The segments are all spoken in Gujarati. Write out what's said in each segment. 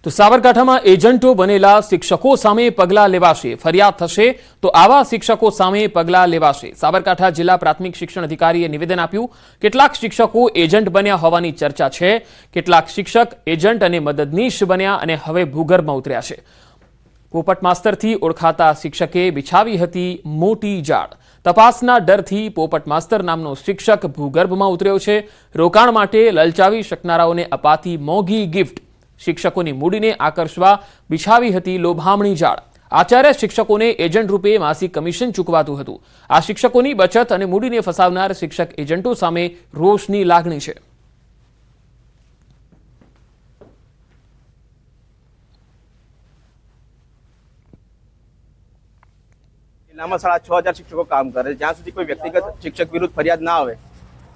તો સાબરકાંઠામાં એજન્ટો બનેલા શિક્ષકો સામે પગલાં લેવાશે, ફરિયાદ થશે તો આવા શિક્ષકો સામે પગલાં લેવાશે। સાબરકાંઠા જિલ્લા પ્રાથમિક શિક્ષણ અધિકારીએ નિવેદન આપ્યું। કેટલાક શિક્ષકો એજન્ટ બન્યા હોવાની ચર્ચા છે। કેટલાક શિક્ષક એજન્ટ અને મદદનીશ બન્યા અને હવે ભૂગર્ભમાં ઉતર્યા છે। પોપટ માસ્તરથી ઓળખાતા શિક્ષકે બિછાવી હતી મોટી જાળ। તપાસના ડરથી પોપટ માસ્તર નામનો શિક્ષક ભૂગર્ભમાં ઉતર્યો છે। રોકાણ માટે લલચાવી શકનારાઓને અપાતી મોંઘી ગિફ્ટ। શિક્ષકોની મૂડીને આકર્ષવા બિછાવી હતી લોભામણી જાળ। આચાર્ય શિક્ષકોને એજન્ટ રૂપે માસિક કમિશન ચૂકવાતું હતું। આ શિક્ષકોની બચત અને મૂડીને ફસાવનાર શિક્ષક એજન્ટો સામે રોષની લાગણી છે। જિલ્લામાં 6000 શિક્ષકો કામ કરે। જ્યાં સુધી કોઈ વ્યક્તિગત શિક્ષક વિરુદ્ધ ફરિયાદ ના આવે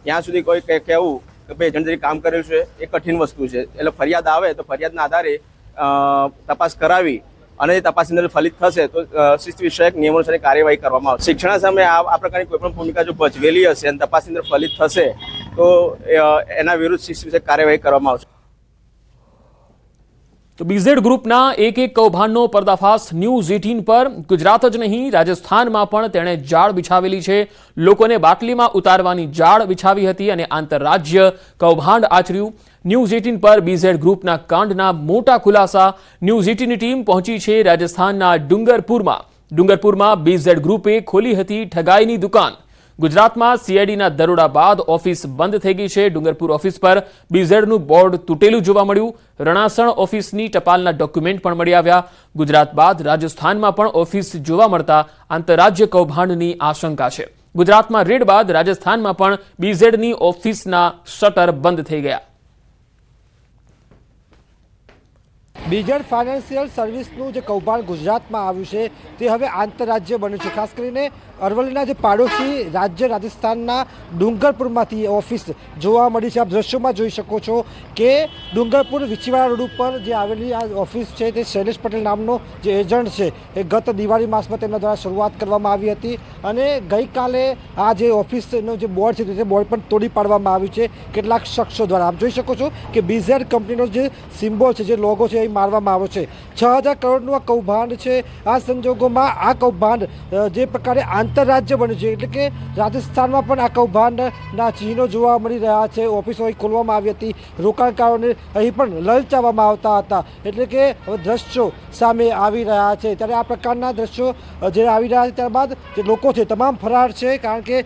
ત્યાં સુધી કોઈ કહેવું કે ભાઈ એજન્ટ તરીકે કામ કરેલું છે એ કઠિન વસ્તુ છે। એટલે ફરિયાદ આવે તો ફરિયાદના આધારે તપાસ કરાવી અને તપાસની અંદર ફલિત થશે તો શિસ્ત વિષયક નિયમો અનુસાર કાર્યવાહી કરવામાં આવશે। શિક્ષણ સામે આ પ્રકારની કોઈ પણ ભૂમિકા જો ભજવેલી હશે અને તપાસની અંદર ફલિત થશે તો એના વિરુદ્ધ શિસ્ત વિષયક કાર્યવાહી કરવામાં આવશે। તો બીઝેડ ગ્રુપના એક કૌભાંડનો પર્દાફાશ ન્યૂઝ 18 પર। ગુજરાત જ નહીં રાજસ્થાનમાં પણ તેણે જાળ બિછાવેલી છે। લોકોને બાટલીમાં ઉતારવાની જાળ બિછાવી હતી અને આંતરરાજ્ય કૌભાંડ આચર્યું। ન્યૂઝ 18 પર બીઝેડ ગ્રુપના કાંડના મોટા ખુલાસા। ન્યૂઝ 18ની ટીમ પહોંચી છે રાજસ્થાનના ડુંગરપુરમાં બીઝેડ ગ્રુપે ખોલી હતી ઠગાઈની દુકાન। ગુજરાતમાં સીઆઈડીના દરોડા બાદ ઓફિસ બંધ થઈ ગઈ છે। ડુંગરપુર ઓફિસ પર બીઝેડનું બોર્ડ તૂટેલું જોવા મળ્યું। રણાસણ ઓફિસની ટપાલના ડોક્યુમેન્ટ પણ મળી આવ્યા। ગુજરાત બાદ રાજસ્થાનમાં પણ ઓફિસ જોવા મળતા આંતરરાજ્ય કૌભાંડની આશંકા છે। ગુજરાતમાં રેડ બાદ રાજસ્થાનમાં પણ બીઝેડની ઓફિસના શટર બંધ થઈ ગયા। બીઝેડ ફાઇનાન્શિયલ સર્વિસનું જે કૌભાંડ ગુજરાતમાં આવ્યું છે તે હવે આંતરરાજ્ય બન્યું છે। ખાસ કરીને અરવલ્લીના જે પાડોશી રાજ્ય રાજસ્થાનના ડુંગરપુરમાંથી ઓફિસ જોવા મળી છે। આપ દ્રશ્યોમાં જોઈ શકો છો કે ડુંગરપુર વિછીવાડા રોડ ઉપર જે આવેલી આ ઓફિસ છે તે શૈલેષ પટેલ નામનો જે એજન્ટ છે એ ગત દિવાળી માસમાં તેમના દ્વારા શરૂઆત કરવામાં આવી હતી અને ગઈકાલે આ જે ઓફિસનો જે બોર્ડ છે તે બોર્ડ પણ તોડી પાડવામાં આવ્યું છે કેટલાક શખ્સો દ્વારા। આપ જોઈ શકો છો કે બીઝેડ કંપનીનો જે સિમ્બોલ છે જે લોગો છે એ મારવામાં આવ્યો છે। 6000 કરોડનું આ કૌભાંડ છે। આ સંજોગોમાં આ કૌભાંડ જે પ્રકારે આંતરરાજ્ય બન્યું છે એટલે કે રાજસ્થાનમાં પણ આ કૌભાંડના ચિહ્નો જોવા મળી રહ્યા છે। ઓફિસો અહીં ખોલવામાં આવી હતી, રોકાણકારોને અહીં પણ લલચાવવામાં આવતા હતા એટલે કે હવે દ્રશ્યો સામે આવી રહ્યા છે। ત્યારે આ પ્રકારના દ્રશ્યો જે આવી રહ્યા છે ત્યારબાદ જે લોકો છે તમામ ફરાર છે કારણ કે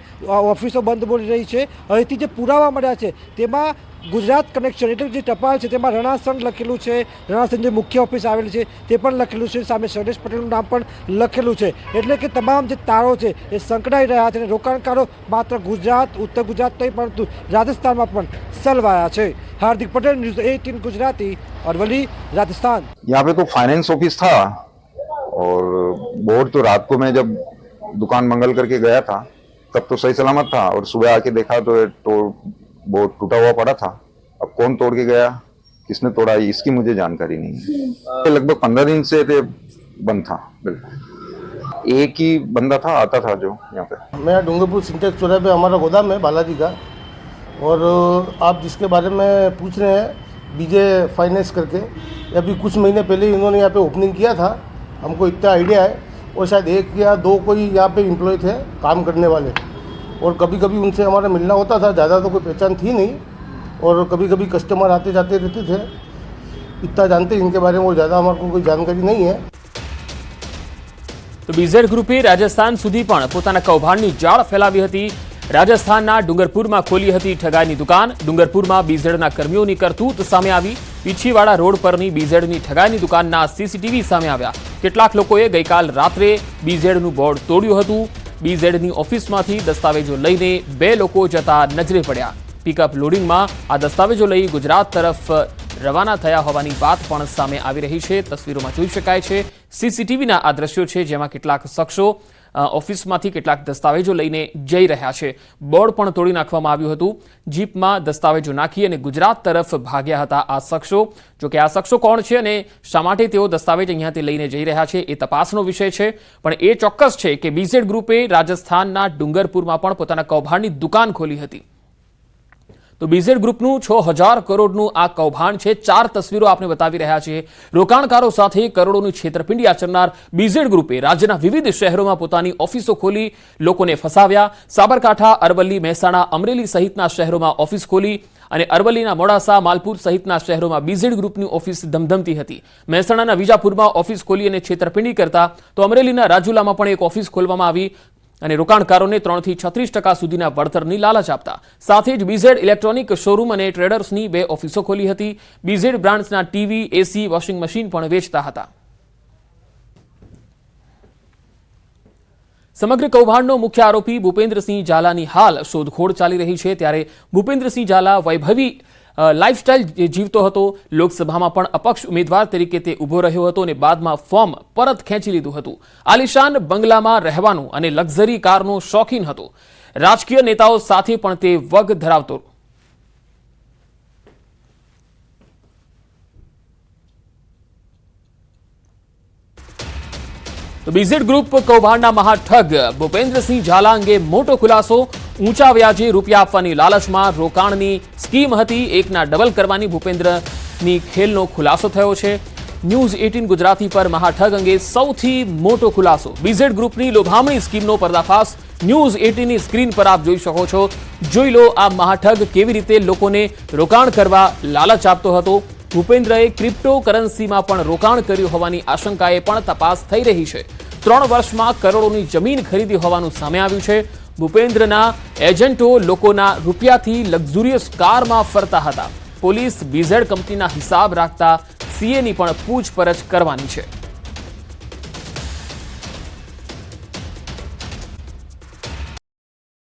ઓફિસો બંધ બોલી રહી છે। અહીંથી જે પુરાવા મળ્યા છે તેમાં ગુજરાત કનેક્શન એટલે જે ટપાલ છે તેમાં રણાસણ લખેલું છે। રણાસણ જે મુખ્ય ઓફિસ આવેલી છે તે પણ લખેલું છે। સામે શૈલેષ પટેલનું નામ પણ લખેલું છે એટલે કે તમામ જે તારો છે એ સંકળાઈ રહ્યા છે અને રોકાણકારો માત્ર ગુજરાત ઉત્તર ગુજરાત નહીં પરંતુ રાજસ્થાનમાં પણ સલવાયા છે। हार्दिक पटेल, न्यूज़ 18 गुजराती, अरवली, राजस्थान। यहाँ पे तो फाइनेंस ऑफिस था और बोर्ड तो रात को मैं जब दुकान मंगल करके गया था तब तो सही सलामत था और सुबह आके देखा तो बोर्ड टूटा हुआ पड़ा था। अब कौन तोड़ के गया, किसने तोड़ा, इसकी मुझे जानकारी नहीं है। लगभग 15 दिन से बंद था। बिल्कुल एक ही बंदा था आता था जो यहाँ पे। मेरा डूंगरपुर सिंटेक्स चौराहे पे हमारा गोदाम है बालाजी का और आप जिसके बारे में पूछ रहे हैं बीजे फाइनेंस करके अभी कुछ महीने पहले इन्होंने यहाँ पे ओपनिंग किया था। हमको इतना आइडिया है और शायद 1 या 2 कोई यहाँ पे एम्प्लॉय थे काम करने वाले और कभी कभी उनसे हमारा मिलना होता था। ज़्यादा तो कोई पहचान थी नहीं और कभी कभी कस्टमर आते जाते रहते थे। इतना जानते हैं इनके बारे में और ज़्यादा हमारे को कोई जानकारी नहीं है। તો બીઝેડ ગ્રુપે રાજસ્થાન સુધી પણ પોતાના કૌભાંડની જાળ ફેલાવી હતી। રાજસ્થાનના ડુંગરપુરમાં ખોલી હતી ઠગાઈની દુકાન। ડુંગરપુરમાં બીઝેડના કર્મીઓની કરતૂત સામે આવી। પીછીવાડા રોડ પરની બીઝેડની ઠગાઈની દુકાનના સીસીટીવી સામે આવ્યા। કેટલાક લોકોએ ગઈકાલ રાત્રે બીઝેડનું બોર્ડ તોડ્યું હતું। બીઝેડની ઓફિસમાંથી દસ્તાવેજો લઈને 2 લોકો જતા નજરે પડ્યા। પિકઅપ લોડિંગમાં આ દસ્તાવેજો લઈ ગુજરાત તરફ રવાના થયા હોવાની વાત પણ સામે આવી રહી છે। તસવીરોમાં જોઈ શકાય છે સીસીટીવીના આ દ્રશ્યો છે જેમાં કેટલાક શખ્સો ઓફિસમાંથી કેટલાક દસ્તાવેજો લઈને જઈ રહ્યા છે। બોર્ડ પણ તોડી નાખવામાં આવ્યું હતું। જીપમાં દસ્તાવેજો નાખી અને ગુજરાત તરફ ભાગ્યા હતા આ શખ્સો। જો કે આ શખ્સો કોણ છે અને શા માટે તેઓ દસ્તાવેજ અહીંયાથી લઈને જઈ રહ્યા છે એ તપાસનો વિષય છે। પણ એ ચોક્કસ છે કે બીઝેડ ગ્રુપે રાજસ્થાનના ડુંગરપુરમાં પણ પોતાના કૌભાંડની દુકાન ખોલી હતી। તો બીઝેડ ગ્રુપનું 6000 કરોડનું આ કૌભાંડ છે। 4 તસવીરો આપણે બતાવી રહ્યા છીએ। રોકાણકારો સાથે કરોડોની છેતરપિંડી આચરનાર બીઝેડ ગ્રુપે રાજ્યના વિવિધ શહેરોમાં પોતાની ઓફિસો ખોલી લોકોને ફસાવ્યા। સાબરકાંઠા, અરવલ્લી, મહેસાણા, અમરેલી સહિતના શહેરોમાં ઓફિસ ખોલી અને અરવલ્લીના મોડાસા, માલપુર સહિતના શહેરોમાં બીઝેડ ગ્રુપની ઓફિસ ધમધમતી હતી। મહેસાણાના વિજાપુરમાં ઓફિસ ખોલી અને છેતરપિંડી કરતા તો અમરેલીના રાજુલામાં પણ એક ઓફિસ ખોલવામાં આવી અને રોકાણકારોને 3 થી 36% સુધીના વળતરની લાલચ આપતા। સાથે જ બીઝેડ ઇલેક્ટ્રોનિક શોરૂમ અને ટ્રેડર્સની 2 ઓફિસો ખોલી હતી। બીઝેડ બ્રાન્ડ્સના ટીવી, એસી, વોશિંગ મશીન પણ વેચતા હતા। સમગ્ર કૌભાંડનો મુખ્ય આરોપી ભૂપેન્દ્રસિંહ ઝાલાની હાલ શોધખોળ ચાલી રહી છે। ત્યારે ભૂપેન્દ્રસિંહ ઝાલા વૈભવી લાઇફસ્ટાઇલ જીવતો હતો। લોકસભામાં પણ અપક્ષ ઉમેદવાર તરીકે તે ઊભો રહ્યો હતો અને બાદમાં ફોર્મ પરત ખેંચી લીધું હતું। આલિશાન બંગલામાં રહેવાનું અને લક્ઝરી કારનો શોખીન હતો। રાજકીય નેતાઓ સાથે પણ તે વગ ધરાવતો। તો બીઝેડ ગ્રુપ કૌભાંડના મહાઠગ ભૂપેન્દ્રસિંહ ઝાલા અંગે મોટો ખુલાસો। ઊંચા વ્યાજે રૂપિયા આપવાની લાલચમાં રોકાણની સ્કીમ હતી, એકના ડબલ કરવાની ભૂપેન્દ્રની ખેલનો ખુલાસો થયો છે। ન્યૂઝ 18 ગુજરાતી પર મહાઠગ અંગે સૌથી મોટો ખુલાસો। બીઝેડ ગ્રુપની લોભામણી સ્કીમનો પર્દાફાશ ન્યૂઝ 18ની સ્ક્રીન પર આપ જોઈ શકો છો। જોઈ લો આ મહાઠગ કેવી રીતે લોકોને રોકાણ કરવા લાલચ આપતો હતો। ભૂપેન્દ્રએ ક્રિપ્ટોકરન્સીમાં પણ રોકાણ કર્યું હોવાની આશંકાએ પણ તપાસ થઈ રહી છે। 3 વર્ષમાં કરોડોની જમીન ખરીદી હોવાનું સામે આવ્યું છે। ભૂપેન્દ્રના એજન્ટો લોકોના રૂપિયાથી લક્ઝુરિયસ કારમાં ફરતા હતા। પોલીસ બીઝેડ કંપનીના હિસાબ રાખતા સીએની પણ પૂછપરછ કરવાની છે।